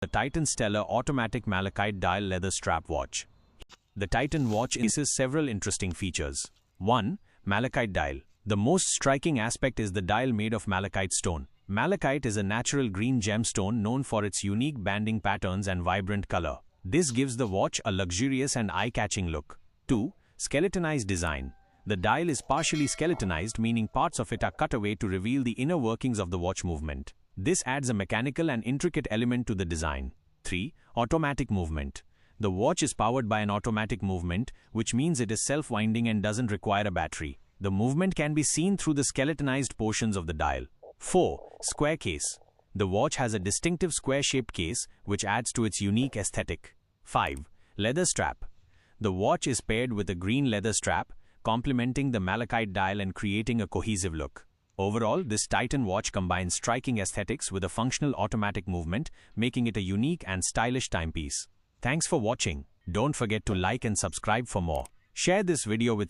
Titan Stellar Automatic Malachite Dial Leather Strap Watch. The Titan watch possesses several interesting features. 1. Malachite Dial. The most striking aspect is the dial made of malachite stone. Malachite is a natural green gemstone known for its unique banding patterns and vibrant color. This gives the watch a luxurious and eye-catching look. 2. Skeletonized design. The dial is partially skeletonized, meaning parts of it are cut away to reveal the inner workings of the watch movement. This adds a mechanical and intricate element to the design. 3. Automatic movement. The watch is powered by an automatic movement, which means it is self-winding and doesn't require a battery. The movement can be seen through the skeletonized portions of the dial. 4. Square case. The watch has a distinctive square-shaped case, which adds to its unique aesthetic. 5. Leather strap. The watch is paired with a green leather strap, complementing the malachite dial and creating a cohesive look. Overall, this Titan watch combines striking aesthetics with a functional automatic movement, making it a unique and stylish timepiece. Thanks for watching. Don't forget to like and subscribe for more. Share this video with